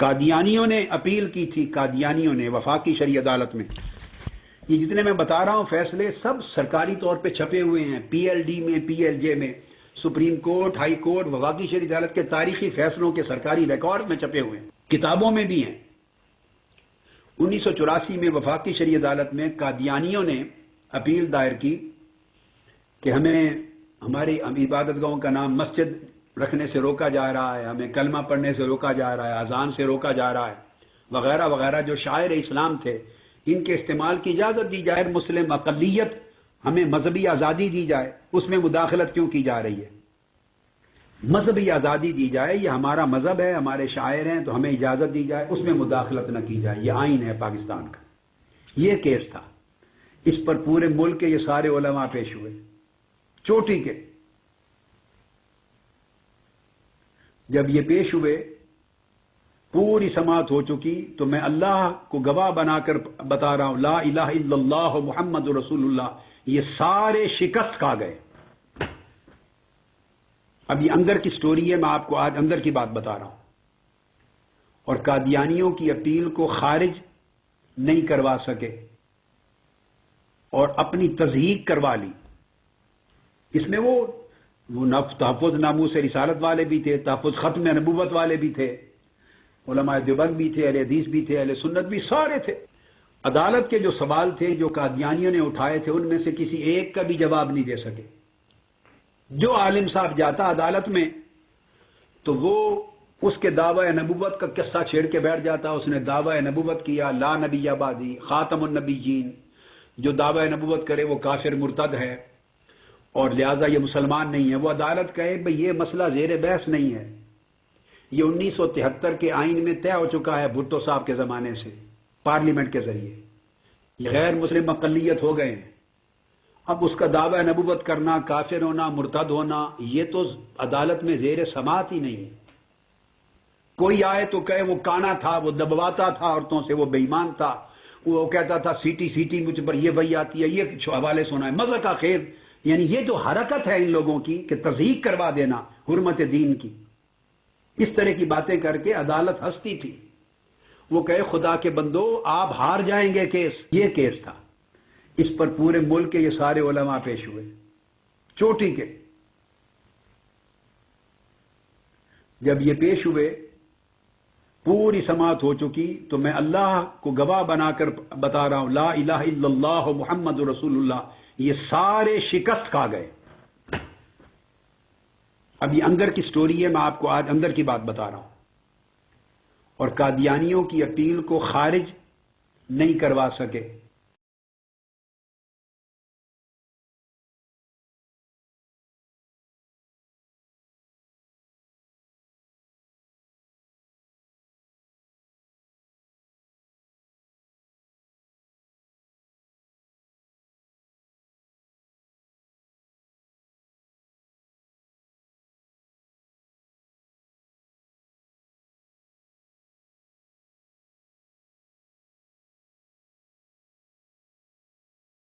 قادیانیوں نے اپیل کی تھی، قادیانیوں نے وفاقی شرعی عدالت میں. یہ جتنے میں بتا رہا ہوں فیصلے سب سرکاری طور پہ چھپے ہوئے ہیں، پی ایل ڈی میں، پی ایل جے میں، سپریم کورٹ، ہائی کورٹ، وفاقی شرعی عدالت کے تاریخی فیصلوں کے سرکاری ریکارڈ میں چھپے ہوئے ہیں، کتابوں میں بھی ہیں. 1984 میں وفاقی شرعی عدالت میں قادیانیوں نے اپیل دائر کی کہ ہمیں ہماری عبادت گاہوں کا نام مسجد رکھنے سے روکا جا رہا ہے، ہمیں کلمہ پڑھنے سے روکا جا رہا ہے، اذان سے روکا جا رہا ہے، وغیرہ وغیرہ. جو شاعر اسلام تھے ان کے استعمال کی اجازت دی جائے، مسلم اقلیت ہمیں مذہبی آزادی دی جائے، اس میں مداخلت کیوں کی جا رہی ہے؟ مذہبی آزادی دی جائے، یہ ہمارا مذہب ہے، ہمارے شاعر ہیں تو ہمیں اجازت دی جائے، اس میں مداخلت نہ کی جائے، یہ آئین ہے پاکستان کا. یہ کیس تھا، اس پر پورے ملک کے یہ سارے علماء پیش ہوئے چوٹی کے. جب یہ پیش ہوئے پوری سماعت ہو چکی تو میں اللہ کو گواہ بنا کر بتا رہا ہوں، لا الہ الا اللہ محمد رسول اللہ، یہ سارے شکست کھا گئے. اب یہ اندر کی سٹوری ہے، میں آپ کو آج اندر کی بات بتا رہا ہوں. اور قادیانیوں کی اپیل کو خارج نہیں کروا سکے اور اپنی تصدیق کروا لی. اس میں وہ تحفظ ناموس رسالت والے بھی تھے، تحفظ ختم نبوت والے بھی تھے، علماء دیوبند بھی تھے، اہل حدیث بھی تھے، اہل سنت بھی، سارے تھے. عدالت کے جو سوال تھے جو قادیانیوں نے اٹھائے تھے ان میں سے کسی ایک کا بھی جواب نہیں دے سکے. جو عالم صاحب جاتا عدالت میں تو وہ اس کے دعوی نبوت کا قصہ چھیڑ کے بیٹھ جاتا. اس نے دعوی نبوت کیا، لا نبی آبادی، خاتم النبیین، جو دعوی نبوت کرے وہ کافر مرتد ہے اور لہذا یہ مسلمان نہیں ہے. وہ عدالت کہے بھئی یہ مسئلہ زیر بحث نہیں ہے، یہ 1973 کے آئین میں طے ہو چکا ہے بھٹو صاحب کے زمانے سے پارلیمنٹ کے ذریعے، یہ غیر مسلم اقلیت ہو گئے ہیں. اب اس کا دعوی نبوت کرنا، کافر ہونا، مرتد ہونا، یہ تو عدالت میں زیر سماعت ہی نہیں ہے. کوئی آئے تو کہے وہ کانا تھا، وہ دبواتا تھا عورتوں سے، وہ بے ایمان تھا، وہ کہتا تھا سیٹی مجھ پر یہ وہی آتی ہے، یہ حوالے سنا ہے مزہ کا خیر. یعنی یہ جو حرکت ہے ان لوگوں کی کہ تصدیق کروا دینا حرمت دین کی، اس طرح کی باتیں کر کے عدالت ہنستی تھی. وہ کہے خدا کے بندو آپ ہار جائیں گے کیس. یہ کیس تھا، اس پر پورے ملک کے یہ سارے علماء پیش ہوئے چوٹی کے. جب یہ پیش ہوئے پوری سماعت ہو چکی تو میں اللہ کو گواہ بنا کر بتا رہا ہوں، لا الہ الا اللہ محمد رسول اللہ، یہ سارے شکست کھا گئے. اب یہ اندر کی سٹوری ہے، میں آپ کو آج اندر کی بات بتا رہا ہوں. اور قادیانیوں کی اپیل کو خارج نہیں کروا سکے